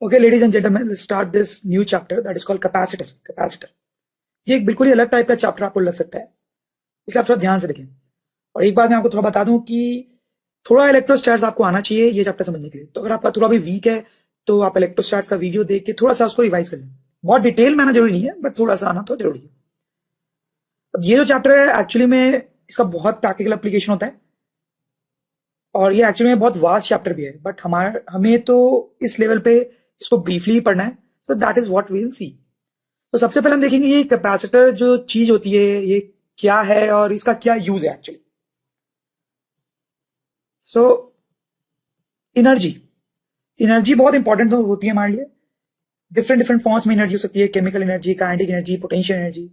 Okay, ladies and gentlemen, let's start this new chapter that is called capacitor. Capacitor. ये एक बिल्कुल ही अलग type का चैप्टर आपको लग सकता है, इसलिए आप थोड़ा ध्यान से देखें। और एक बात मैं आपको थोड़ा बता दूं कि थोड़ा इलेक्ट्रोस्टैट्स आपको आना चाहिए ये चैप्टर समझने के लिए। तो अगर आपका थोड़ा भी वीक है तो आप इलेक्ट्रोस्टैट्स का वीडियो देख के थोड़ा सा उसको रिवाइज कर लें। बहुत डिटेल में आना जरूरी नहीं है, बट थोड़ा सा आना तो जरूरी है। अब ये जो चैप्टर है एक्चुअली में इसका बहुत प्रैक्टिकल एप्लीकेशन होता है और ये एक्चुअली में बहुत वास्ट चैप्टर भी है, बट हमें तो इस लेवल पे इसको ब्रीफली पढ़ना है। तो that is what we will see. तो सबसे पहले हम देखेंगे ये कैपेसिटर जो चीज होती है ये क्या है और इसका क्या यूज है एक्चुअली। सो एनर्जी एनर्जी बहुत इंपॉर्टेंट होती है हमारे लिए। डिफरेंट डिफरेंट फॉर्म्स में एनर्जी हो सकती है, chemical energy, kinetic energy, potential energy.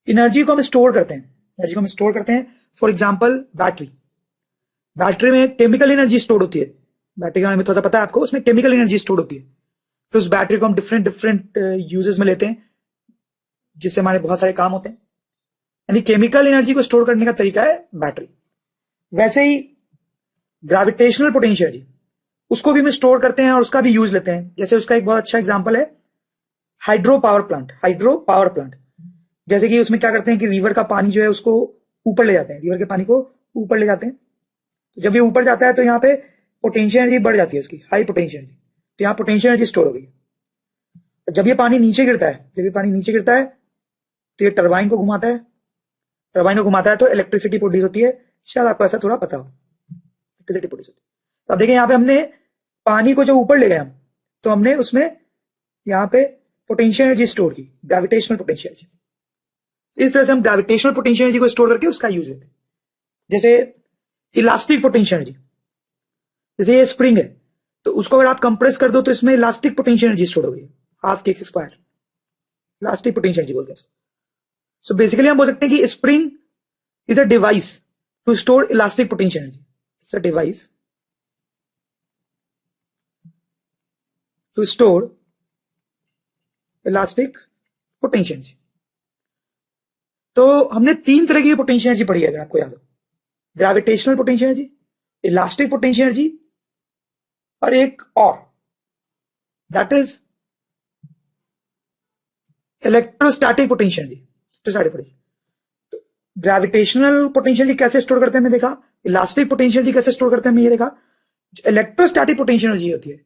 Energy को हम स्टोर करते हैं, एनर्जी को हम स्टोर करते हैं। फॉर एग्जाम्पल बैटरी में केमिकल एनर्जी स्टोर होती है। बैटरी का हमें थोड़ा सा पता है आपको, उसमें केमिकल एनर्जी स्टोर होती है। फिर उस बैटरी को हम डिफरेंट डिफरेंट यूजेस में लेते हैं जिससे हमारे बहुत सारे काम होते हैं। यानी केमिकल एनर्जी को स्टोर करने का तरीका है बैटरी। वैसे ही ग्रेविटेशनल पोटेंशियल एनर्जी उसको भी हम स्टोर करते हैं और उसका भी यूज लेते हैं। जैसे उसका एक बहुत अच्छा एग्जांपल है हाइड्रो पावर प्लांट। जैसे कि उसमें क्या करते हैं कि रिवर का पानी जो है उसको ऊपर ले जाते हैं, रिवर के पानी को ऊपर ले जाते हैं। तो जब ये ऊपर जाता है तो यहाँ पे पोटेंशियल एनर्जी बढ़ जाती है, उसकी हाई पोटेंशियल एनर्जी। तो यहाँ पोटेंशियल एनर्जी स्टोर हो गई। जब ये पानी नीचे गिरता है तो ये टरबाइन को घुमाता है तो इलेक्ट्रिसिटी प्रोड्यूस होती है। शायद आपको ऐसा थोड़ा पता हो, इलेक्ट्रिसिटी प्रोड्यूस होती है। तो अब देखिए यहाँ पे हमने पानी को जब ऊपर ले गए हम, तो हमने उसमें यहाँ पे पोटेंशियल एनर्जी स्टोर की, ग्रेविटेशनल पोटेंशियल एनर्जी। इस तरह से हम ग्रेविटेशनल पोटेंशियल एनर्जी को स्टोर करके उसका यूज लेते हैं। जैसे इलास्टिक पोटेंशियल एनर्जी, जैसे ये स्प्रिंग है तो उसको अगर आप कंप्रेस कर दो तो इसमें इलास्टिक पोटेंशियल एनर्जी स्टोर हो गई, हाफ के X square, elastic potential energy बोलते हैं। सो बेसिकली हम बोल सकते हैं कि spring is a device to store elastic potential energy. It's a device to store elastic potential energy. तो हमने तीन तरह की पोटेंशियल एनर्जी पढ़ी है अगर आपको याद हो, gravitational potential energy, elastic potential energy और एक और, that is electrostatic potential energy. Gravitational potential energy कैसे स्टोर करते हैं हमने देखा, इलास्टिक पोटेंशियल एनर्जी कैसे स्टोर करते हैं हमने ये देखा। इलेक्ट्रोस्टैटिक पोटेंशियल एनर्जी होती है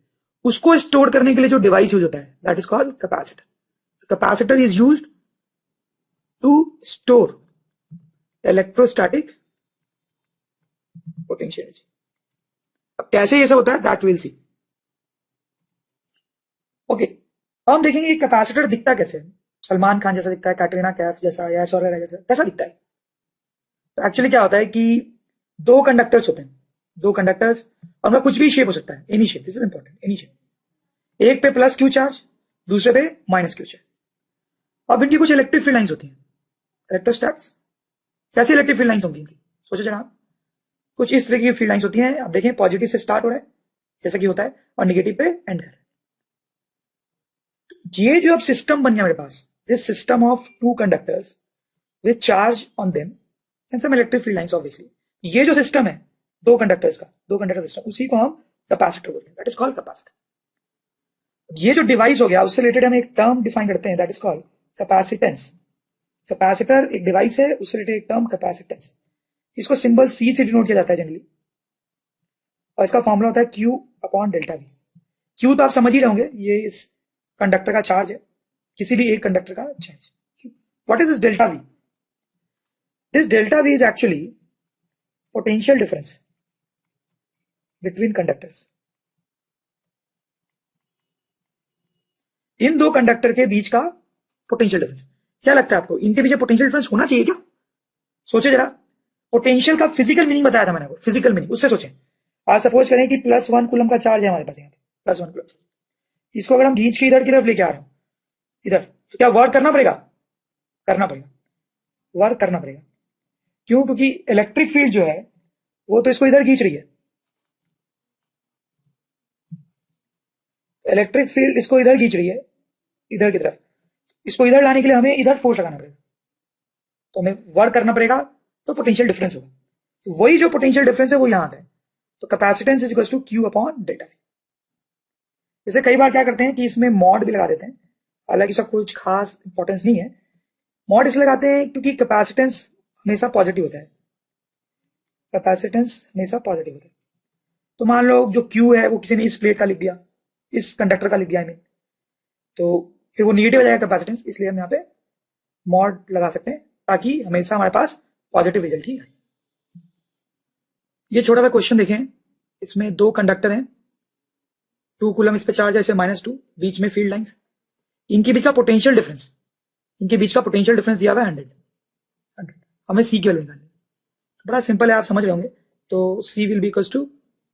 उसको स्टोर करने के लिए जो डिवाइस यूज होता है that is called capacitor. Capacitor is used to store electrostatic potential energy. अब कैसे ये सब होता है दैट विल सी। ओके, हम देखेंगे कैपेसिटर दिखता कैसे है। सलमान खान जैसा दिखता है, कैटरीना कैफ जैसा या ऐश्वर्या जैसा, कैसा दिखता है? तो एक्चुअली क्या होता है कि दो कंडक्टर्स होते हैं, दो कंडक्टर्स, और उनका कुछ भी शेप हो सकता है, any shape, this is important, any shape. एक पे प्लस क्यू चार्ज, दूसरे पे माइनस क्यू चार्ज। अब इनकी कुछ इलेक्ट्रिक फील्ड लाइंस होती हैं, इलेक्ट्रोस्टैट्स। कैसी इलेक्ट्रिक फील्ड लाइंस होंगी इनकी, सोचो जनाब। कुछ इस तरह की फील्ड लाइंस होती हैं। आप देखें पॉजिटिव से स्टार्ट हो रहा है जैसा कि होता है और नेगेटिव पे एंड कर रहा है। ये जो अब सिस्टम बन गया मेरे पास, this system of two conductors with charge on them and some electric field lines obviously, ये जो सिस्टम है दो कंडक्टर सिस्टम, उसी को हम कैपेसिटर बोलते हैं, दैट इज कॉल्ड कैपेसिटर। ये जो डिवाइस हो गया उससे रिलेटेड हम एक टर्म डिफाइन करते हैं that is called capacitance. Capacitor एक डिवाइस है, उससे रिलेटेड एक टर्म कैपेसिटेंस। इसको सिंबल सी से डिनोट किया जाता है जनरली, और इसका फॉर्मूला होता है Q upon delta we. Q तो आप समझ ही रहोगे, ये इस कंडक्टर का चार्ज है, किसी भी एक कंडक्टर का charge. What is this delta V? This delta V is actually potential difference between conductors. इन दो कंडक्टर के बीच का पोटेंशियल डिफरेंस। क्या लगता है आपको इनके बीच पोटेंशियल डिफरेंस होना चाहिए क्या? सोचे जरा, पोटेंशियल का फिजिकल मीनिंग बताया था मैंने आपको, फिजिकल मीनिंग उससे सोचें। आज सपोज करें कि +1 कूलम का चार्ज है हमारे पास, यहाँ पे +1 कूलम। इसको अगर हम खींच के इधर की तरफ लेके आ रहे हो, इधर, तो क्या वर्क करना पड़ेगा? वर्क करना पड़ेगा। क्यों? क्योंकि इलेक्ट्रिक फील्ड जो है वो तो इसको इधर खींच रही है, इलेक्ट्रिक फील्ड इसको इधर खींच रही है, इधर की तरफ। इसको इधर लाने के लिए हमें इधर फोर्स लगाना पड़ेगा, तो हमें वर्क करना पड़ेगा, तो पोटेंशियल डिफरेंस होगा। तो वही जो पोटेंशियल डिफरेंस है वो यहां आता है। तो capacitance is equal to Q upon delta V. जैसे कई बार क्या करते हैं कि इसमें मॉड भी लगा देते हैं, हालांकि इसका कुछ खास इंपॉर्टेंस नहीं है। मॉड इसलिए लगाते हैं क्योंकि कैपेसिटेंस हमेशा पॉजिटिव होता है, कैपेसिटेंस हमेशा पॉजिटिव होता है। तो मान लो जो क्यू है वो किसी ने इस प्लेट का लिख दिया, इस कंडक्टर का लिख दिया, आई मीन, तो फिर वो निगेटिव हो जाएगा कैपेसिटेंस, इसलिए हम यहाँ पे मॉड लगा सकते हैं ताकि हमेशा हमारे पास पॉजिटिव रिजल्ट ही आए। ये छोटा सा क्वेश्चन देखें, इसमें दो कंडक्टर हैं, 2 कूलम इस पे चार्ज है, इसे -2, बीच में फील्ड लाइंस, इनके बीच का पोटेंशियल डिफरेंस, इनके बीच का पोटेंशियल डिफरेंस दिया हुआ है 100। हमें सी की वैल्यू निकालनी है, बड़ा सिंपल है, आप समझ रहे होंगे। तो C will be equals to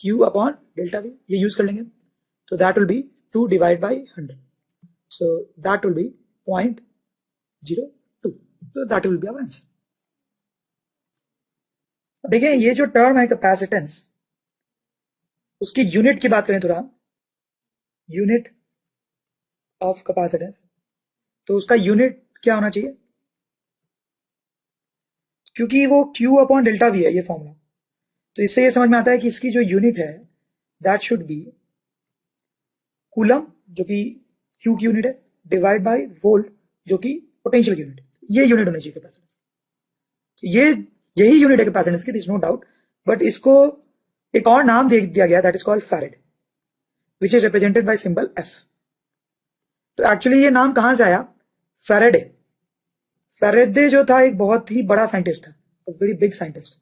Q upon delta V, ये यूज कर लेंगे। तो that will be 2 divide by 100, so that will be 0.02, तो that will be our answer. देखिए ये जो टर्म है कैपेसिटेंस, उसकी यूनिट की बात करें थोड़ा, यूनिट ऑफ कैपेसिटेंस, तो उसका यूनिट क्या होना चाहिए, क्योंकि वो Q अपॉन डेल्टा वी है ये फॉर्मूला, तो इससे ये समझ में आता है कि इसकी जो यूनिट है दैट शुड बी कूलम, जो कि Q की यूनिट है, डिवाइड बाय वोल्ट, जो कि पोटेंशियल यूनिट है। ये यूनिट होनी चाहिए कैपेसिटेंस, ये यही यूनिट है कैपेसिटेंस की, दिस नो डाउट। बट इसको एक और नाम दे दिया गया, that is called farad, which is represented by symbol F। तो एक्चुअली ये नाम कहां से आया, फैरेडे। फैरेडे जो था एक बहुत ही बड़ा साइंटिस्ट था, वेरी बिग साइंटिस्ट।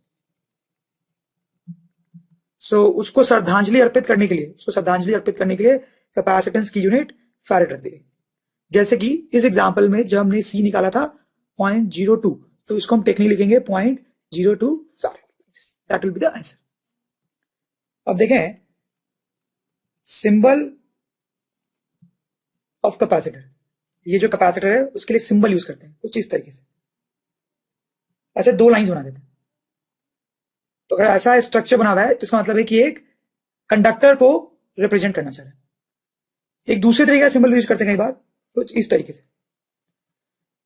सो उसको श्रद्धांजलि अर्पित करने के लिए, कैपेसिटेंस की यूनिट फैरेड रख दी गई। जैसे कि इस एग्जांपल में जब हमने सी निकाला था 0.02, तो इसको हम टेक्निकली लिखेंगे 0.02 farad, that will be the answer. अब देखें सिंबल ऑफ कैपेसिटर, ये जो कैपेसिटर है उसके लिए सिंबल यूज करते हैं कुछ इस तरीके से, ऐसे दो लाइंस बना देते हैं। तो अगर ऐसा स्ट्रक्चर बना हुआ है तो इसका मतलब है कि एक कंडक्टर को रिप्रेजेंट करना चाह रहा है। एक दूसरे तरीके का सिंबल यूज करते हैं कई बार कुछ इस तरीके से।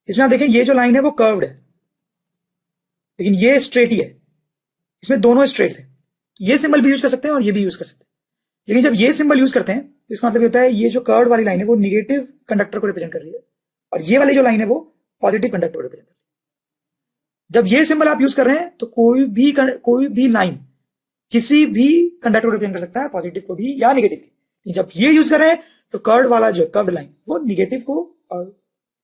इसमें आप देखें ये जो लाइन है वो कर्व्ड है, लेकिन ये स्ट्रेट ही है, इसमें दोनों स्ट्रेट थे। ये सिंबल भी यूज कर सकते हैं और ये भी यूज कर सकते हैं, लेकिन जब ये सिंबल यूज करते हैं तो इसका मतलब होता है ये जो कर्व्ड वाली लाइन है वो निगेटिव कंडक्टर को रिप्रेजेंट कर रही है, और ये वाली जो लाइन है वो पॉजिटिव कंडक्टर को रिप्रेजेंट कर रही है। जब ये सिंबल आप यूज कर रहे हैं तो कोई भी लाइन किसी भी कंडक्टर को रिप्रेजेंट कर सकता है, पॉजिटिव को भी या नेगेटिव को। जब ये यूज कर रहे हैं तो कर्व्ड वाला जो कर्व्ड लाइन वो निगेटिव को और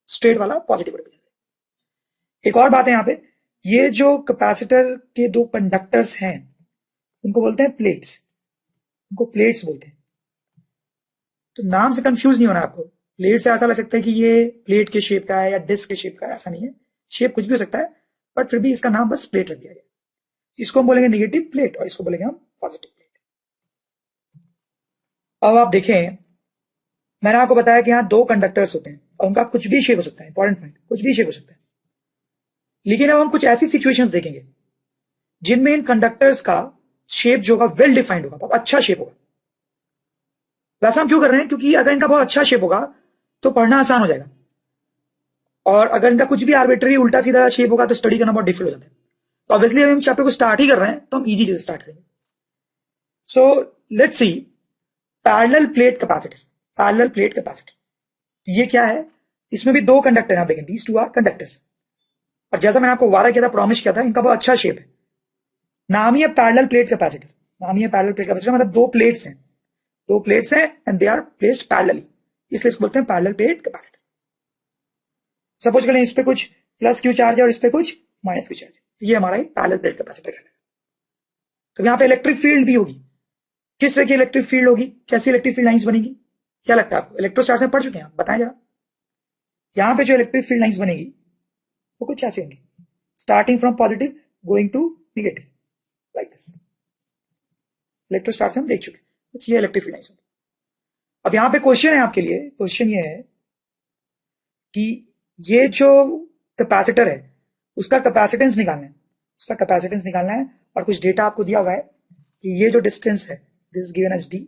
स्ट्रेट वाला पॉजिटिव को रिप्रेजेंट करता है। एक और बात है यहाँ पे, ये जो कैपेसिटर के दो कंडक्टर्स हैं उनको बोलते हैं प्लेट्स, उनको प्लेट्स बोलते हैं। तो नाम से कंफ्यूज नहीं होना आपको, प्लेट से ऐसा लग सकता है कि ये प्लेट के शेप का है या डिस्क के शेप का है, ऐसा नहीं है, शेप कुछ भी हो सकता है, बट फिर भी इसका नाम बस प्लेट रख दिया गया। इसको हम बोलेंगे नेगेटिव प्लेट और इसको बोलेंगे हम पॉजिटिव प्लेट। अब आप देखें मैंने आपको बताया कि यहाँ दो कंडक्टर्स होते हैं और उनका कुछ भी शेप हो सकता है, इंपॉर्टेंट पॉइंट, कुछ भी शेप हो सकता है। लेकिन अब हम कुछ ऐसी सिचुएशंस देखेंगे जिनमें इन कंडक्टर्स का शेप जो होगा वेल डिफाइंड होगा, बहुत अच्छा शेप होगा। वैसा हम क्यों कर रहे हैं, क्योंकि अगर इनका बहुत अच्छा शेप होगा तो पढ़ना आसान हो जाएगा, और अगर इनका कुछ भी आर्बिट्ररी उल्टा सीधा शेप होगा तो स्टडी करना बहुत डिफिकल्ट हो जाता है। तो ऑब्वियसली हम चैप्टर को स्टार्ट ही कर रहे हैं तो हम इजी चीज स्टार्ट करेंगे। So let's see parallel plate capacitor, parallel plate capacitor ये क्या है, इसमें भी दो कंडक्टर हैं, आप देखें दीज टू आर कंडक्टर्स, और जैसा मैंने आपको वादा किया था, प्रॉमिस किया था, इनका बहुत अच्छा शेप है। नाम ही है पैरेलल प्लेट कैपेसिटर, नाम ही है पैरेलल प्लेट कैपेसिटर, मतलब दो प्लेट्स हैं and they are placed parallelly, इसलिए इसको बोलते हैं पैरेलल प्लेट कैपेसिटर। सपोज करें इस पे कुछ प्लस क्यू चार्ज है और इस पे कुछ माइनस क्यू चार्ज है, तो ये हमारा पैरेलल प्लेट कैपेसिटर है। तो यहाँ पे इलेक्ट्रिक फील्ड भी होगी, किस तरह की इलेक्ट्रिक फील्ड होगी, कैसी इलेक्ट्रिक फील्ड लाइंस बनेगी, क्या लगता है आपको, इलेक्ट्रोस्टैटिक्स में पढ़ चुके हैं आप, बताएं जरा। यहाँ पे जो इलेक्ट्रिक फील्ड लाइंस बनेगी वो कुछ ऐसे होंगी, starting from positive going to negative, like this. Electrostatics हम देख चुके हैं, कुछ ये इलेक्ट्रिक फील्ड लाइंस होंगी। अब यहाँ पे क्वेश्चन है आपके लिए, क्वेश्चन ये है कि ये जो कैपेसिटर है उसका कैपेसिटेंस निकालना है, और कुछ डेटा आपको दिया हुआ है कि ये जो डिस्टेंस है this is given as d,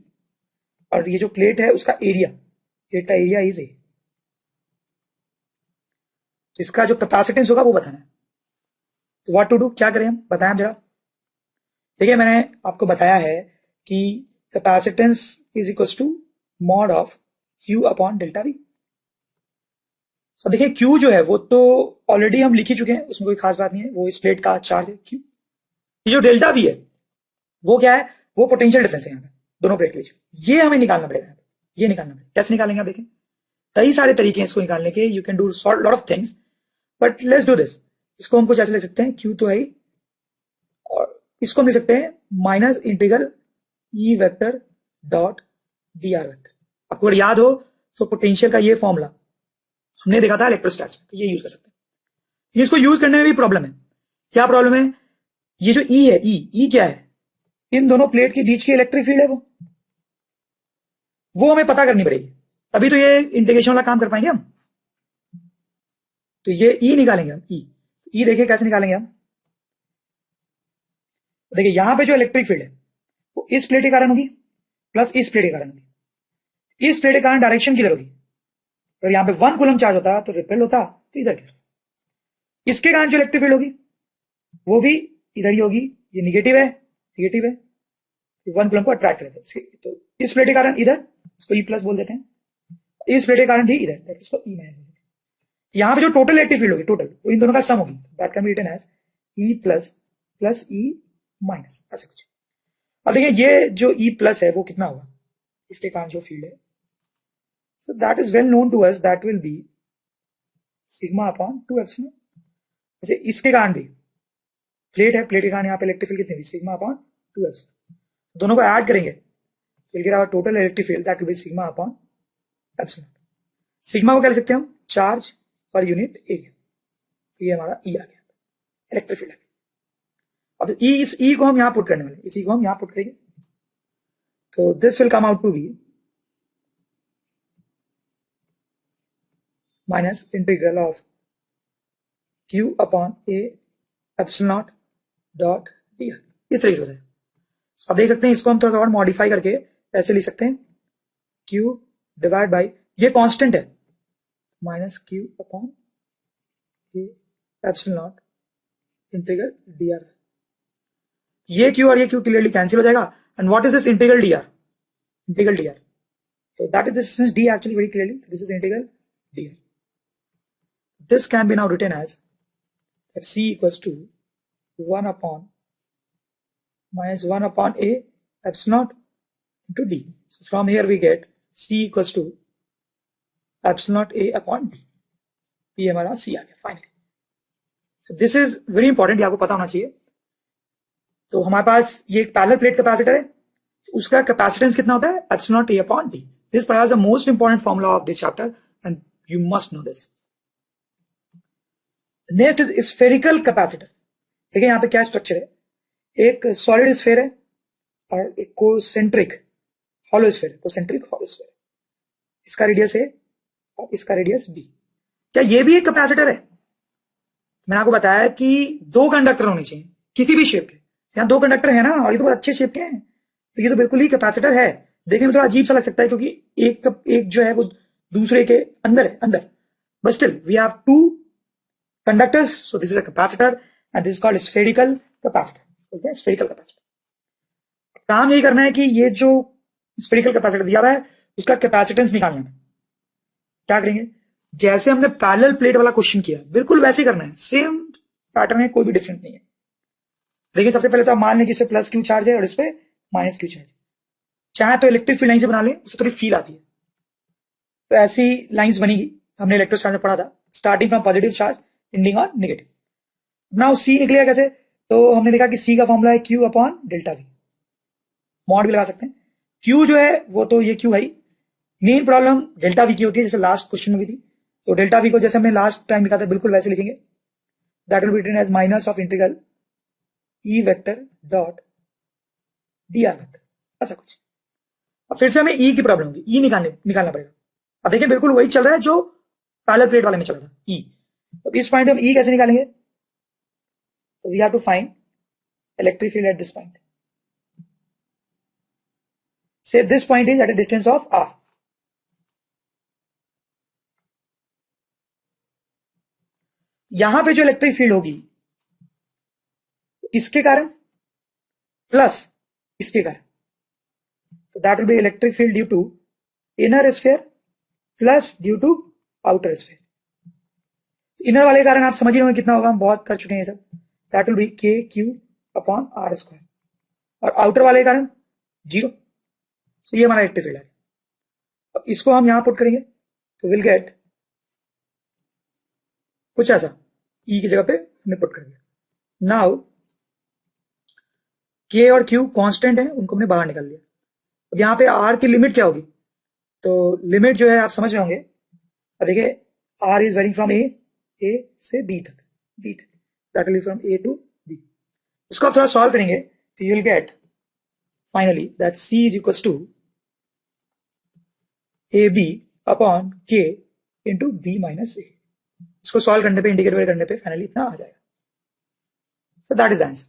और ये जो प्लेट है उसका area, data area is a, इसका जो कैपेसिटेंस होगा वो बताना है। तो व्हाट टू डू, क्या करें हम, बताएं जरा। देखिए मैंने आपको बताया है कि capacitance is equal to mod of Q upon delta V. अब देखिए क्यू जो है वो तो ऑलरेडी हम लिख ही चुके हैं, उसमें कोई खास बात नहीं है, वो इस प्लेट का चार्ज है क्यू। ये जो डेल्टा वी है वो क्या है, वो पोटेंशियल डिफरेंस है यहाँ पे दोनों प्लेट के बीच। ये हमें निकालना पड़ेगा, ये निकालना पड़ेगा। कैसे निकालेंगे आप देखें, कई सारे तरीके हैं इसको निकालने के, you can do lot of things, but let's do this. इसको हम कुछ ऐसे ले सकते हैं, क्यू तो है ही, और इसको हम ले सकते हैं minus integral E vector dot D R vector. आपको अगर याद हो तो पोटेंशियल का ये फॉर्मूला हमने देखा था इलेक्ट्रोस्टैट्स में, तो ये यूज कर सकते हैं। इसको यूज करने में भी प्रॉब्लम है। क्या प्रॉब्लम है, ये जो ई है, ई क्या है, इन दोनों प्लेट के बीच की इलेक्ट्रिक फील्ड है, वो हमें पता करनी पड़ेगी, तभी तो ये इंटीग्रेशन वाला काम कर पाएंगे हम। तो ये ई निकालेंगे हम, ई देखिए कैसे निकालेंगे हम। देखिए यहां पे जो इलेक्ट्रिक फील्ड है वो इस प्लेट के कारण होगी प्लस इस प्लेट के कारण होगी। इस प्लेट के कारण डायरेक्शन किधर होगी, अगर यहाँ पे 1 कूलम चार्ज होता तो रिपेल होता, तो इधर। इसके कारण जो इलेक्ट्रिक फील्ड होगी वो भी इधर ही होगी, ये निगेटिव है, 1 कूलम को अट्रैक्ट करते हैं। तो इस प्लेट के कारण इधर, इसको ई प्लस बोल देते हैं, इस प्लेट के कारण भी इधर, इसको ई माइनस बोल देते हैं। यहाँ पे जो टोटल इलेक्ट्रिक फील्ड होगी, टोटल वो इन दोनों का सम होगी, that can be written as E plus plus E minus, ऐसे कुछ। अब देखिए ये जो ई प्लस है वो कितना होगा, इसके कारण जो फील्ड है, so that is well known to us, that will be sigma upon 2 epsilon। जैसे इसके कारण भी प्लेट है, प्लेट के कारण यहाँ पे इलेक्ट्रिक फील्ड कितनी होगी, सिग्मा अपॉन 2 एप्सिलॉन। दोनों को ऐड करेंगे will get our total electric field, that will be sigma upon epsilon. Sigma को क्या लिख सकते हैं हम, चार्ज पर यूनिट एरिया। ये हमारा ई आ गया, इलेक्ट्रिक फील्ड आ गया। अब ई, इस ई को हम यहाँ पुट करने वाले, इसी को हम यहाँ पुट करेंगे, तो this will come out to be minus integral of Q upon A epsilon naught dot D R, इस तरीके से हो जाएगा। अब देख सकते हैं इसको हम थोड़ा और मॉडिफाई करके ऐसे लिख सकते हैं, क्यू डिवाइड बाई, ये कांस्टेंट है, minus Q upon A epsilon not integral D R. ये क्यू और ये क्यू क्लियरली कैंसिल हो जाएगा, and what is this integral D R, integral D R, so that is this d actually very clearly, this is integral dr. This can be now written as that c equals to 1 upon minus 1 upon a epsilon into d. So from here we get c equals to epsilon a upon d. ये हमारा c आ गया finally. So this is very important, ये आपको पता होना चाहिए। तो हमारे पास ये एक पैरेलल प्लेट कैपेसिटर है, उसका कैपेसिटेंस कितना होता है, epsilon a upon d. This perhaps the most important formula of this chapter, and you must know this. Next is spherical capacitor. देखिए यहाँ पे क्या स्ट्रक्चर है, एक सॉलिड स्फेयर है और एक कोसेंट्रिक हॉलो स्फेयर है, कोसेंट्रिक हॉलो स्फेयर। इसका रेडियस है और इसका रेडियस b। क्या ये भी एक कैपेसिटर है? मैंने आपको बताया कि 2 कंडक्टर होने चाहिए किसी भी शेप के, यहाँ 2 कंडक्टर है ना, और ये तो बहुत अच्छे शेप के हैं, तो ये तो बिल्कुल ही कैपेसिटर है। देखने में थोड़ा अजीब सा लग सकता है क्योंकि एक जो है वो दूसरे के अंदर है, अंदर, but still we have 2 conductors, so this is a capacitor and this is called spherical capacitor. बोलते हैं स्फेरिकल कैपेसिटर। काम यही करना है कि ये जो स्फेरिकल कैपेसिटर दिया हुआ है उसका कैपेसिटेंस निकालना है। क्या करेंगे, जैसे हमने पैरेलल प्लेट वाला क्वेश्चन किया बिल्कुल वैसे ही करना है, सेम पैटर्न है, कोई भी डिफरेंट नहीं है। देखिए सबसे पहले तो आप मान लें कि इस पे प्लस क्यू चार्ज है और इस पे माइनस क्यू चार्ज है। चाहे तो इलेक्ट्रिक फील्ड लाइन से बना लें, उससे थोड़ी फील आती है, तो ऐसी लाइंस बनेगी, हमने इलेक्ट्रोस्टैटिक्स में पढ़ा था, starting from positive charge ending on negative. Now see निकलेगा कैसे, तो हमने देखा कि सी का फॉर्मूला है Q upon delta we, mod भी लगा सकते हैं। क्यू जो है वो तो ये क्यू है ही, मेन प्रॉब्लम डेल्टा वी की होती है, जैसे लास्ट क्वेश्चन में भी थी। तो डेल्टा वी को जैसे हमने लास्ट टाइम लिखा था बिल्कुल वैसे लिखेंगे, that will be written as minus of integral E vector dot D R vector, ऐसा कुछ। अब फिर से हमें ई की प्रॉब्लम होगी, ई निकालना पड़ेगा। अब देखिए बिल्कुल वही चल रहा है जो पैरेलल प्लेट वाले में चल रहा था, ई। तो इस पॉइंट हम ई कैसे निकालेंगे, तो we have to find electric field at this point. Say this point is at a distance of r। यहां पे जो इलेक्ट्रिक फील्ड होगी इसके कारण प्लस इसके कारण, तो that will be electric field due to inner sphere plus due to outer sphere. Inner वाले कारण आप समझ ही होंगे कितना होगा, हम बहुत कर चुके हैं ये सब, दैट विल बी के क्यू अपॉन आर स्क्वायर, और आउटर वाले कारण 0। तो ये हमारा इलेक्ट्रिक फील्ड है। अब इसको हम यहां पुट करेंगे तो विल गेट कुछ ऐसा, ई की जगह पे हमने पुट कर दिया। नाउ के और क्यू कांस्टेंट है, उनको हमने बाहर निकाल लिया। अब यहाँ पे आर की लिमिट क्या होगी, तो लिमिट जो है आप समझ रहे होंगे। अब देखिए R is varying from A से बी तक, that will be from A to B. इसको आप थोड़ा सॉल्व करेंगे तो you will get finally that C is equal to A B upon K into B minus A. इसको solve करने पे, इंडिकेट करने पे फाइनली इतना आ जाएगा। सो दैट इज आंसर।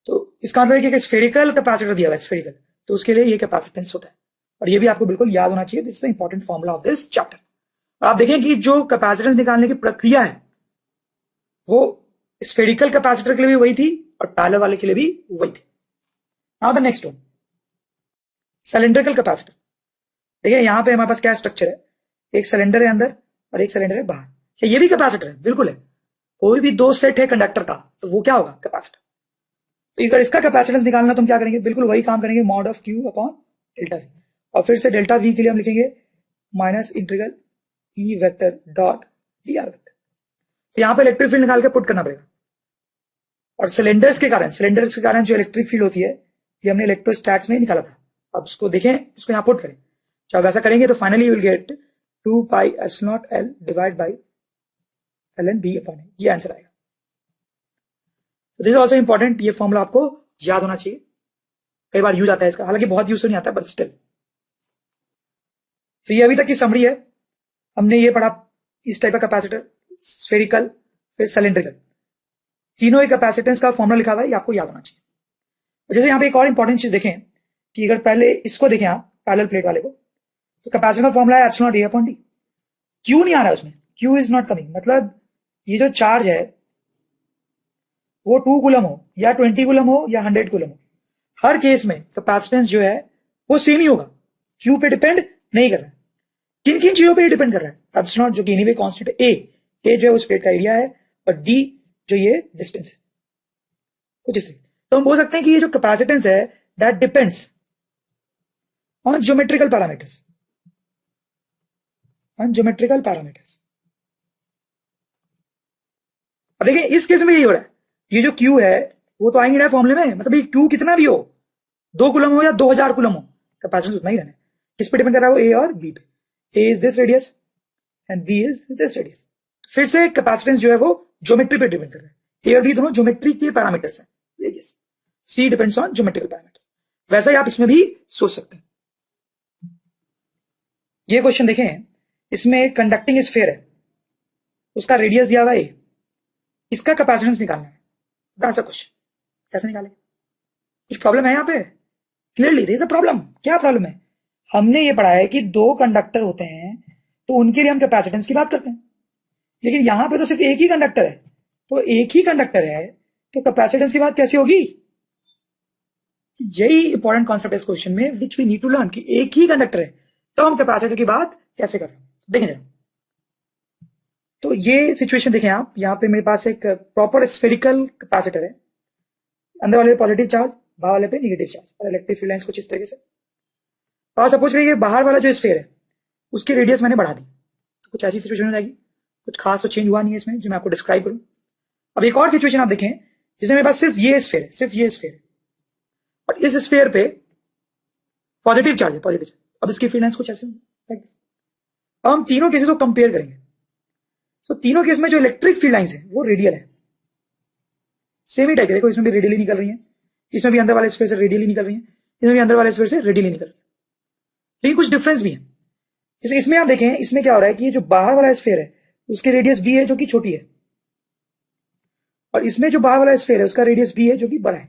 तो इसका मतलब है कि स्फेरिकल कैपेसिटर दिया हुआ है, स्फेरिकल, तो उसके लिए ये कैपेसिटेंस होता है, और ये भी आपको बिल्कुल याद होना चाहिए। This is the important formula of this chapter. आप देखें कि जो कैपेसिटेंस निकालने की प्रक्रिया है वो स्फेरिकल कैपेसिटर के लिए भी वही थी और पैरेलल वाले के लिए भी वही थी। Now the next one, cylindrical capacitor. देखिए यहां पे हमारे पास क्या स्ट्रक्चर है, एक सिलेंडर है अंदर और एक सिलेंडर है बाहर। क्या ये भी कैपेसिटर है? बिल्कुल है। कोई भी दो सेट है कंडक्टर का तो वो क्या होगा, कैपेसिटर। तो अगर इसका कैपेसिटेंस निकालना तो हम क्या करेंगे, बिल्कुल वही काम करेंगे, mod of Q upon delta we, और फिर से डेल्टा वी के लिए हम लिखेंगे minus integral E vector dot D R vector. तो यहाँ पे इलेक्ट्रिक फील्ड निकाल के पुट करना पड़ेगा, और सिलेंडर्स के कारण जो इलेक्ट्रिक फील्ड होती है ये हमने इलेक्ट्रोस्टैट्स में निकाला था। अब उसको देखें, इसको यहाँ पुट करें, जब ऐसा करेंगे तो finally you will get 2 pi epsilon not L divide by L N B upon A, ये आंसर आएगा। दिस इज ऑल्सो इंपॉर्टेंट, ये फॉर्मूला आपको याद होना चाहिए, कई बार यूज आता है इसका, हालांकि बहुत यूज तो नहीं आता बट स्टिल। तो ये अभी तक की समरी है। हमने ये पढ़ा इस टाइप का कैपेसिटर, स्फेरिकल, फिर सिलेंड्रिकल, तीनों ही कैपेसिटेंस का फॉर्मूला लिखा हुआ है, ये आपको याद होना चाहिए। जैसे यहाँ पे एक और इंपॉर्टेंट चीज देखें कि अगर पहले इसको देखें आप पैरेलल प्लेट वाले को, तो कैपेसिटर का फॉर्मूला है epsilon D upon D. Q नहीं आ रहा है उसमें, क्यू इज नॉट कमिंग, मतलब ये जो चार्ज है वो 2 कूलम हो या 20 कूलम हो या 100 कूलम हो, हर केस में कैपेसिटेंस जो है वो सेम ही होगा, क्यू पे डिपेंड नहीं कर रहा है। किन किन चीजों पे डिपेंड कर रहा है, एप्सिलॉन जो कि एनीवे कांस्टेंट है, ए जो है उस प्लेट का एरिया है, और डी जो ये डिस्टेंस है, कुछ इस तरीके। तो हम बोल सकते हैं कि ये जो कैपेसिटेंस है that depends on geometrical parameters, अब देखिए इस केस में यही हो रहा है, ये जो क्यू है वो तो आएंगे ना फॉर्मूले में, मतलब ये क्यू कितना भी हो, 2 कूलम हो या 2000 कूलम हो, कैपेसिटेंस उतना ही रहना है। किस पे डिपेंड कर रहा है वो, ए और बी पे। A is this radius and B is this radius. फिर से कैपेसिटेंस जो है वो ज्योमेट्री पे डिपेंड कर रहा है, ए और बी दोनों ज्योमेट्री के पैरामीटर्स हैं, radius see depends on geometrical parameters. वैसा ही आप इसमें भी सोच सकते हैं। ये क्वेश्चन देखें, इसमें एक कंडक्टिंग स्फीयर है, उसका रेडियस दिया हुआ है, इसका कैपेसिटेंस निकालना है, ऐसा कुछ कैसे निकालें, कुछ प्रॉब्लम है यहाँ पे, clearly there is a problem. क्या प्रॉब्लम है, हमने ये पढ़ा है कि दो कंडक्टर होते हैं तो उनके लिए हम कैपेसिटेंस की बात करते हैं, लेकिन यहां पे तो सिर्फ एक ही कंडक्टर है, तो एक ही कंडक्टर है तो कैपेसिटेंस की बात कैसे होगी। यही इंपॉर्टेंट कॉन्सेप्ट है इस क्वेश्चन में, which we need to learn, कि एक ही कंडक्टर है तो हम कैपेसिटर की बात कैसे कर रहे हैं। देखें जरा, तो ये सिचुएशन देखें आप, यहाँ पे मेरे पास एक प्रॉपर स्फेरिकल कैपेसिटर है, अंदर वाले पे पॉजिटिव चार्ज, बाहर वाले पे नेगेटिव चार्ज, और इलेक्ट्रिक फील्ड लाइंस कुछ इस तरीके से। और सपोज करिए बाहर वाला जो स्फीयर है उसकी रेडियस मैंने बढ़ा दी, तो कुछ ऐसी सिचुएशन हो जाएगी, कुछ खास तो चेंज हुआ नहीं है इसमें जो मैं आपको डिस्क्राइब करूं। अब एक और सिचुएशन आप देखें जिसमें मेरे पास सिर्फ ये स्फीयर है, सिर्फ ये स्फीयर है, और इस स्फीयर पे पॉजिटिव चार्ज है, पॉजिटिव चार्ज। अब इसकी फील्ड लाइंस कुछ ऐसे होंगी। अब हम तीनों केसेस को कंपेयर करेंगे, तो तीनों केस में जो इलेक्ट्रिक फील्ड लाइंस है वो रेडियल है, सेम ही टाइप है। देखो इसमें भी रेडियली निकल रही है, इसमें भी अंदर वाले स्फीयर से रेडियली निकल रही है, इसमें भी अंदर वाले स्फीयर से रेडियली निकल रही है, लेकिन कुछ डिफरेंस भी है। जैसे इसमें आप देखें, इसमें क्या हो रहा है कि ये जो बाहर वाला स्फीयर है उसकी रेडियस बी है जो कि छोटी है, और इसमें जो बाहर वाला स्फीयर है उसका रेडियस बी है जो कि बड़ा है।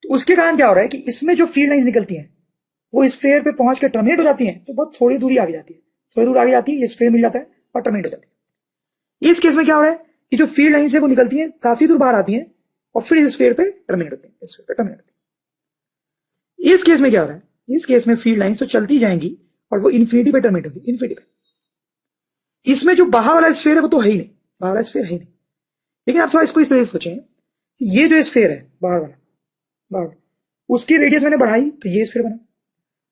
तो उसके कारण क्या हो रहा है कि इसमें जो फील्ड लाइंस निकलती हैं वो स्फीयर पे पहुंच के टर्मिनेट हो जाती हैं, तो बहुत थोड़ी दूरी आगे जाती है, थोड़ी दूर आगे जाती है, ये स्फीयर मिल जाता है और टर्मिनेट हो जाती है। इस केस में क्या हो रहा है कि जो फील्ड लाइंस है वो निकलती हैं, काफी दूर बाहर आती हैं और फिर इस स्फीयर पे टर्मिनेट होती है, इस स्फीयर पे टर्मिनेट होती है। इस केस में क्या हो रहा है इस केस में फील्ड लाइंस तो चलती जाएंगी और वो इन्फिनिटी पे टर्मिनेट होगी, इन्फिनिटी पे। इसमें जो बाहर वाला स्फीयर है वो तो है ही नहीं, बाहर वाला स्फीयर है ही नहीं। लेकिन आप थोड़ा इसको इस तरह से सोचें, ये जो स्फीयर है बाहर वाला, बाहर उसकी रेडियस मैंने बढ़ाई तो ये स्फीयर बना,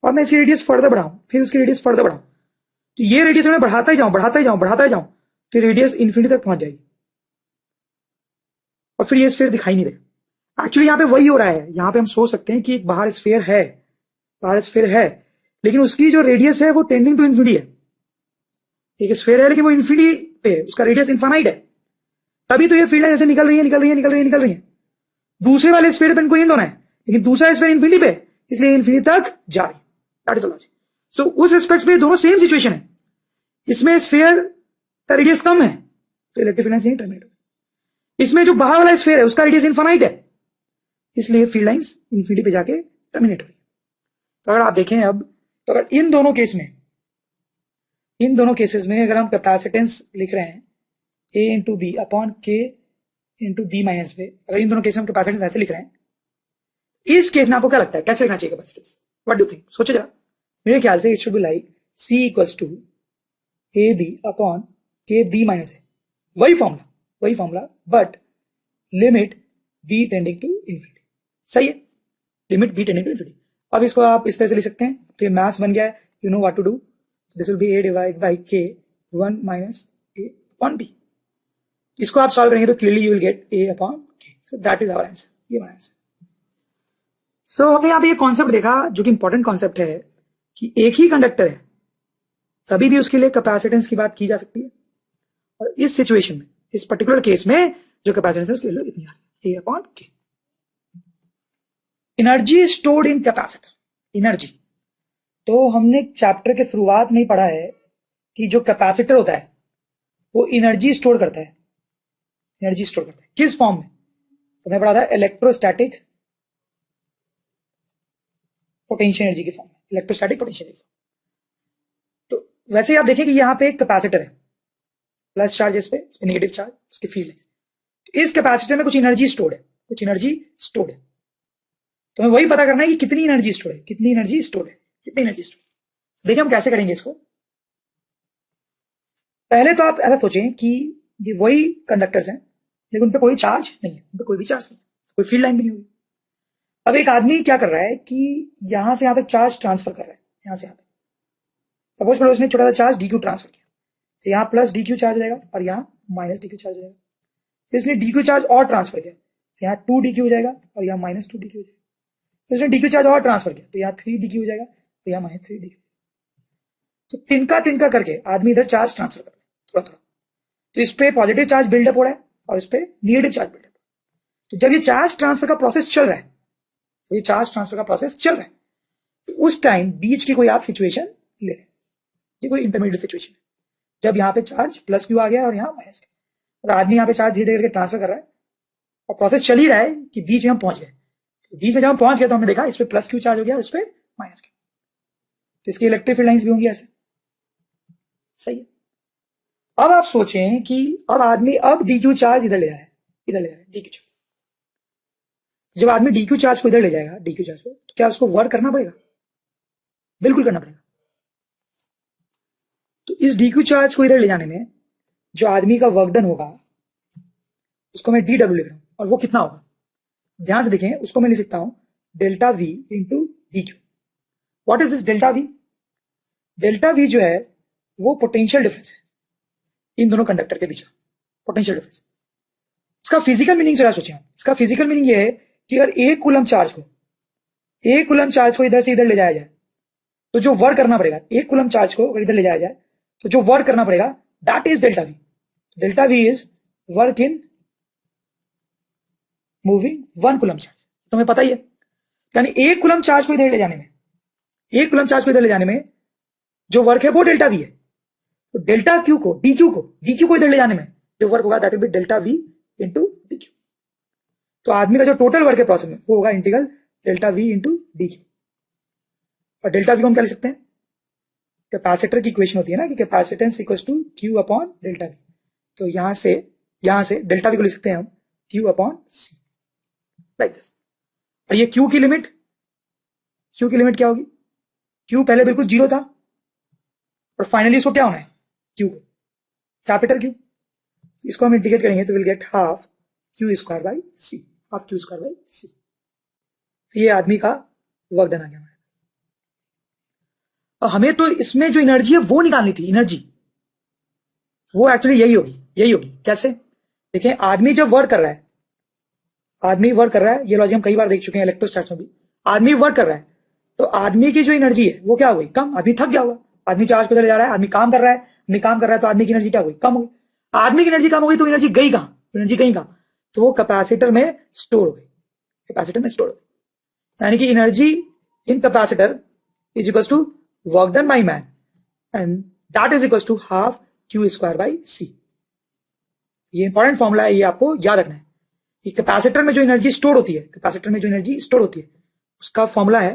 और मैं इसकी रेडियस फर्दर बढ़ाऊं, फिर उसकी रेडियस फर्दर बढ़ाऊं, तो ये रेडियस मैं बढ़ाता ही जाऊं, बढ़ाता ही जाऊं, बढ़ाता ही जाऊं, तो रेडियस इन्फिनिटी तक पहुंच जाएगी और फिर ये स्फीयर दिखाई नहीं देगा। एक्चुअली यहाँ पे वही हो रहा है, यहाँ पे हम सोच सकते हैं कि एक बाहर स्फीयर है, बाहर स्फीयर है, लेकिन उसकी जो रेडियस है वो टेंडिंग टू इन्फिनिटी है। एक स्फीयर है लेकिन वो इन्फिनिटी पे, उसका रेडियस इनफाइनाइट है, तभी तो ये फील्ड ऐसे निकल रही है, निकल रही है, निकल रही है, निकल रही है। दूसरे वाले स्फीयर पे इनको एंड होना है, लेकिन दूसरा स्फीयर इन्फिनिटी पे, इसलिए इन्फिनिटी तक जा रही है। That is the logic. So उस रिस्पेक्ट पे दोनों सेम सिचुएशन है। इसमें स्फीयर का रेडियस कम है तो इलेक्ट्रिक फील्ड लाइंस यहीं टर्मिनेट होगी। इसमें जो बाहर वाला स्फीयर है उसका रेडियस इनफाइनाइट है, इसलिए फील्ड लाइंस इन्फिनिटी पे जाके टर्मिनेट होगी। तो अगर आप देखें अब, तो अगर इन दोनों केस में, इन दोनों केसेस में अगर हम कैपेसिटेंस लिख रहे हैं A into B upon K into B minus पे, अगर इन दोनों केस में हम कैपेसिटेंस ऐसे लिख रहे हैं, इस केस में आपको क्या लगता है कैसे लिखना चाहिए कैपेसिटेंस? What do think? सोचो जरा। मेरे ख्याल से it should be like C equals to A B upon K B minus A, वही formula but limit B tending to infinity. सही है, limit B tending to infinity. अब इसको आप इस तरह से लिख सकते हैं, तो ये मैथ्स बन गया है, you know what to do, this will be a divide by k 1 minus a upon b। इसको आप सॉल्व करेंगे तो clearly you will get a upon k। So that is our answer, ये हमारा आंसर। सो हमने यहाँ पे ये कॉन्सेप्ट देखा जो कि इंपॉर्टेंट कॉन्सेप्ट है कि एक ही कंडक्टर है तभी भी उसके लिए कैपेसिटेंस की बात की जा सकती है, और इस सिचुएशन में, इस पर्टिकुलर केस में जो कैपेसिटेंस है उसकी वैल्यू इतनी आ रही है, a upon k। Energy stored in capacitor, energy तो हमने चैप्टर के शुरुआत में ही पढ़ा है कि जो कैपेसिटर होता है वो एनर्जी स्टोर करता है, एनर्जी स्टोर करता है किस फॉर्म में? तो मैं पढ़ा था इलेक्ट्रोस्टैटिक पोटेंशियल एनर्जी की फॉर्म में, इलेक्ट्रोस्टैटिक पोटेंशियल एनर्जी। तो वैसे आप देखें कि यहाँ पे एक कैपेसिटर है, प्लस चार्ज इस पे, नेगेटिव चार्ज, उसकी फील्ड है। तो इस कैपेसिटर में कुछ एनर्जी स्टोर्ड है, कुछ एनर्जी स्टोर्ड है, तो हमें वही पता करना है कि कितनी एनर्जी स्टोर्ड है, कितनी एनर्जी स्टोर्ड है, कितनी एनर्जी स्टोर्ड। देखिए हम कैसे करेंगे इसको। पहले तो आप ऐसा सोचें कि ये वही कंडक्टर्स हैं लेकिन उन पे कोई चार्ज नहीं है, उन पे कोई भी चार्ज नहीं, कोई फील्ड लाइन भी नहीं होगी। अब एक आदमी क्या कर रहा है कि यहां से यहां तक चार्ज ट्रांसफर कर रहा है, यहां से यहां तक। सपोज करो उसने छोटा सा चार्ज डी क्यू ट्रांसफर किया, तो यहाँ प्लस डी क्यू चार्ज हो जाएगा और यहाँ माइनस डी क्यू चार्ज हो जाएगा। तो इसने डी क्यू चार्ज और ट्रांसफर किया, तो यहाँ 2 डी क्यू हो जाएगा और यहाँ माइनस 2 डी क्यू हो जाएगा। तो इसने डी क्यू चार्ज और ट्रांसफर किया, तो यहाँ 3 डी क्यू हो जाएगा, तो यहाँ माइनस 3 डी क्यू। तो तिनका तिनका करके आदमी इधर चार्ज ट्रांसफर कर रहा है थोड़ा थोड़ा। तो इस पे पॉजिटिव चार्ज बिल्डअप हो रहा है और इस पे नेगेटिव चार्ज बिल्डअप। तो जब ये चार्ज ट्रांसफर का प्रोसेस चल रहा है, तो ये चार्ज ट्रांसफर का प्रोसेस चल रहा है, तो उस टाइम बीच की कोई आप सिचुएशन ले, ये कोई इंटरमीडिएट सिचुएशन है जब यहाँ पे चार्ज प्लस क्यू आ गया और यहाँ माइनस क्यू, और आदमी यहाँ पे चार्ज धीरे धीरे करके ट्रांसफर कर रहा है और प्रोसेस चल ही रहा है कि बीच में हम पहुंच गए। तो बीच में जब हम पहुंच गए तो हमने देखा इस पे प्लस क्यू चार्ज हो गया और इस पे माइनस क्यू, तो इसकी इलेक्ट्रिक फील्ड लाइंस भी होंगी ऐसे। सही है। अब आप सोचें कि अब आदमी अब डी क्यू चार्ज इधर ले आया है, इधर ले आया है डी क्यू चार्ज। जब आदमी डी क्यू चार्ज को इधर ले जाएगा, डी क्यू चार्ज को, तो क्या उसको वर्क करना पड़ेगा? बिल्कुल करना पड़ेगा। तो इस डी क्यू चार्ज को इधर ले जाने में जो आदमी का वर्क डन होगा उसको मैं डी डब्ल्यू लिख रहा हूं, और वो कितना होगा? ध्यान से देखें, उसको मैं लिख सकता हूं delta we into D Q. What is this delta we? Delta we जो है वो पोटेंशियल डिफरेंस है इन दोनों कंडक्टर के बीच, पोटेंशियल डिफरेंस। इसका फिजिकल मीनिंग जरा सोचें। इसका फिजिकल मीनिंग ये है कि अगर एक कूलम चार्ज को इधर से इधर ले जाया जाए तो जो वर्क करना पड़ेगा, एक कूलम चार्ज को अगर इधर ले जाया जाए तो जो वर्क करना पड़ेगा that is delta we. Delta V is work in moving 1 coulomb charge. तुम्हें पता ही है, यानी एक कूलम चार्ज को इधर ले जाने में, एक कूलम चार्ज को इधर ले जाने में जो वर्क है वो डेल्टा वी है। तो डेल्टा क्यू को डी क्यू को इधर ले जाने में जो वर्क होगा that will B delta we into D Q. तो आदमी का जो टोटल वर्क है प्रोसेस में वो होगा integral delta we into D Q. और डेल्टा वी को हम क्या लिख सकते हैं? कैपेसिटर की इक्वेशन होती है ना कि capacitance equals to Q upon delta V. तो यहां से डेल्टा वी को लिख सकते हैं हम Q upon C, like this. और ये क्यू की लिमिट क्या होगी? क्यू पहले बिल्कुल जीरो था और फाइनली इसको क्या होना है, क्यू कैपिटल क्यू, इसको हम इंटीग्रेट करेंगे तो will get half Q square by C, half Q square by C. ये आदमी का वर्क डन आ गया हमारे। और हमें तो इसमें जो एनर्जी है वो निकालनी थी, एनर्जी वो एक्चुअली यही होगी, यही होगी। कैसे? देखें, आदमी जब वर्क कर रहा है, आदमी वर्क कर रहा है, ये लॉजिक हम कई बार देख चुके हैं इलेक्ट्रोस्टैटिक्स में भी। आदमी वर्क कर रहा है तो आदमी की जो एनर्जी है वो क्या हो गई, कम। आदमी थक गया होगा, आदमी चार्ज को चले जा रहा है, आदमी काम कर रहा है, आदमी काम कर रहा है तो आदमी की एनर्जी क्या हो गई, कम हो गई। आदमी की एनर्जी कम हो गई तो एनर्जी गई कहां, एनर्जी गई कहां, तो वो कैपेसिटर में स्टोर हो गई, कैपेसिटर में स्टोर हो गई। यानी कि energy in capacitor is equal to work done by man and that is equal to half Q square by C. ये इंपॉर्टेंट फॉर्मूला है, ये आपको याद रखना है। ये कैपेसिटर में जो एनर्जी स्टोर होती है, कैपेसिटर में जो एनर्जी स्टोर होती है उसका फॉर्मूला है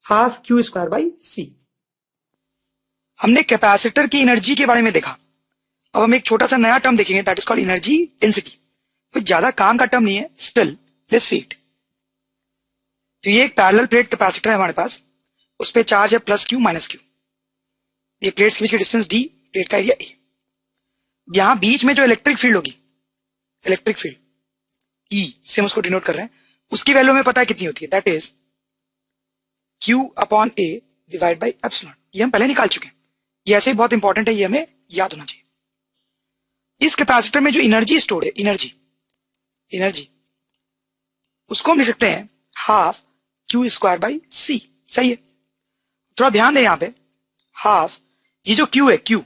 हाफ क्यू स्क्वायर बाई सी। हमने कैपेसिटर की एनर्जी के बारे में देखा। अब हम एक छोटा सा नया टर्म देखेंगे, that is called energy density. कोई ज्यादा काम का टर्म नहीं है, स्टिल लेट्स सी इट। तो ये एक पैरेलल प्लेट कैपेसिटर है हमारे पास, उस पे चार्ज है प्लस क्यू माइनस क्यू। ये प्लेट्स के बीच की डिस्टेंस डी, प्लेट का एरिया ए। यहां बीच में जो इलेक्ट्रिक फील्ड होगी, इलेक्ट्रिक फील्ड ई से हम उसको डिनोट कर रहे हैं, उसकी वैल्यू हमें पता है कितनी होती है, that is Q upon A divide by epsilon. ये हम पहले निकाल चुके हैं, ये ऐसे ही बहुत इंपॉर्टेंट है, ये हमें याद होना चाहिए। इस कैपेसिटर में जो एनर्जी स्टोर्ड है, एनर्जी, एनर्जी उसको हम लिख सकते हैं हाफ क्यू स्क्वायर बाई सी। सही है? थोड़ा ध्यान दें यहां पे, हाफ, ये जो क्यू है, क्यू,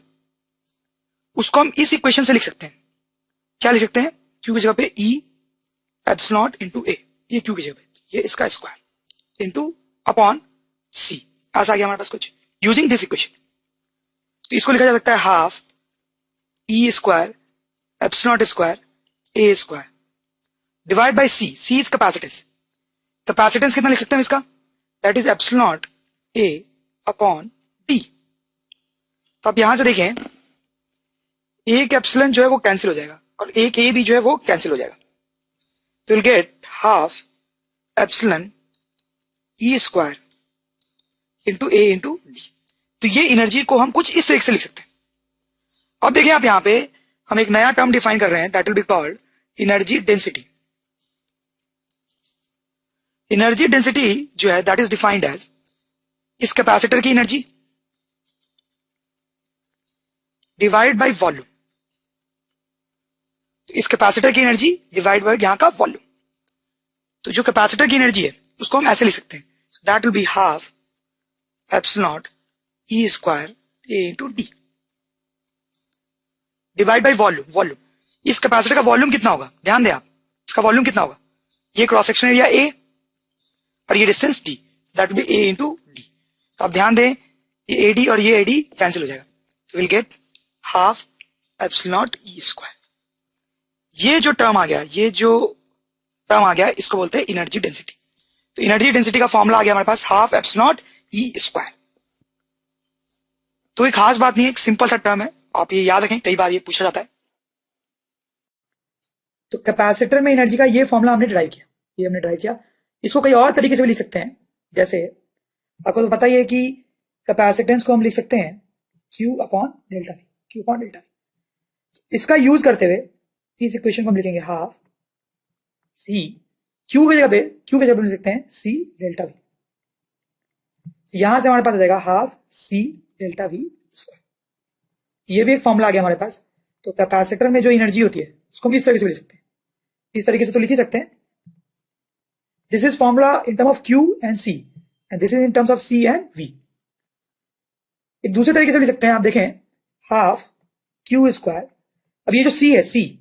उसको हम इस इक्वेशन से लिख सकते हैं। क्या लिख सकते हैं? क्यू की जगह पे ई एप्सिलॉन इंटू ए, ये क्यू की जगह पे ये इसका स्क्वायर इंटू अपॉन सी। ऐसा आ गया हमारे पास कुछ यूजिंग दिस इक्वेशन। तो इसको लिखा जा सकता है half E square epsilon square A square divide by C. C is capacitance. Capacitance कितना लिख सकते हैं इसका? That is epsilon A upon D. तो आप यहां से देखें, एक एप्सिलॉन जो है वो कैंसिल हो जाएगा और एक ए भी जो है वो कैंसिल हो जाएगा। तो will get half epsilon E square into A into D. तो ये एनर्जी को हम कुछ इस तरीके से लिख सकते हैं। अब देखिए आप यहां पे हम एक नया टर्म डिफाइन कर रहे हैं, that will be called energy density. Energy density जो है दैट इज डिफाइंड एज इस कैपेसिटर की एनर्जी डिवाइड बाय वॉल्यूम। इस कैपेसिटर की एनर्जी डिवाइड बाय यहां का वॉल्यूम। तो जो कैपेसिटर की एनर्जी है उसको हम ऐसे लिख सकते हैं, that will be half epsilon E square A into D divide by volume. Volume, इस कैपेसिटर का वॉल्यूम कितना होगा, ध्यान दें आप, इसका वॉल्यूम कितना होगा, ये क्रॉस सेक्शन एरिया ए और ये distance D, that will B A into D. तो आप ध्यान दें, ये एडी और ये एडी कैंसिल हो जाएगा, तो will get half epsilon E square. ये जो टर्म आ गया, ये जो टर्म आ गया, इसको बोलते हैं एनर्जी डेंसिटी। तो एनर्जी डेंसिटी का फॉर्मूला आ गया हमारे पास हाफ एप्सिलॉन ई स्क्वायर। तो एक खास बात नहीं है, एक सिंपल सा टर्म है, आप ये याद रखें, कई बार ये पूछा जाता है। तो कैपेसिटर में एनर्जी का ये फॉर्मूला हमने ड्राइव किया, ये हमने ड्राइव किया। इसको कई और तरीके से भी लिख सकते हैं, जैसे आपको तो पता ही है कि कैपेसिटेंस को हम लिख सकते हैं Q upon delta we, Q upon delta we. इसका यूज करते हुए इस इक्वेशन को हम लिखेंगे हाफ सी, क्यू की जगह पे लिख सकते हैं सी डेल्टा वी। यहां से हमारे पास आ जाएगा half C delta V square. ये भी एक फॉर्मूला आ गया हमारे पास। तो कैपेसिटर में जो एनर्जी होती है उसको हम इस तरीके से लिख सकते हैं, इस तरीके से तो लिख ही सकते हैं। This is formula in term of Q and C and this is in terms of C and V. एक दूसरे तरीके से लिख सकते हैं, आप देखें हाफ क्यू स्क्वायर। अब ये जो सी है, सी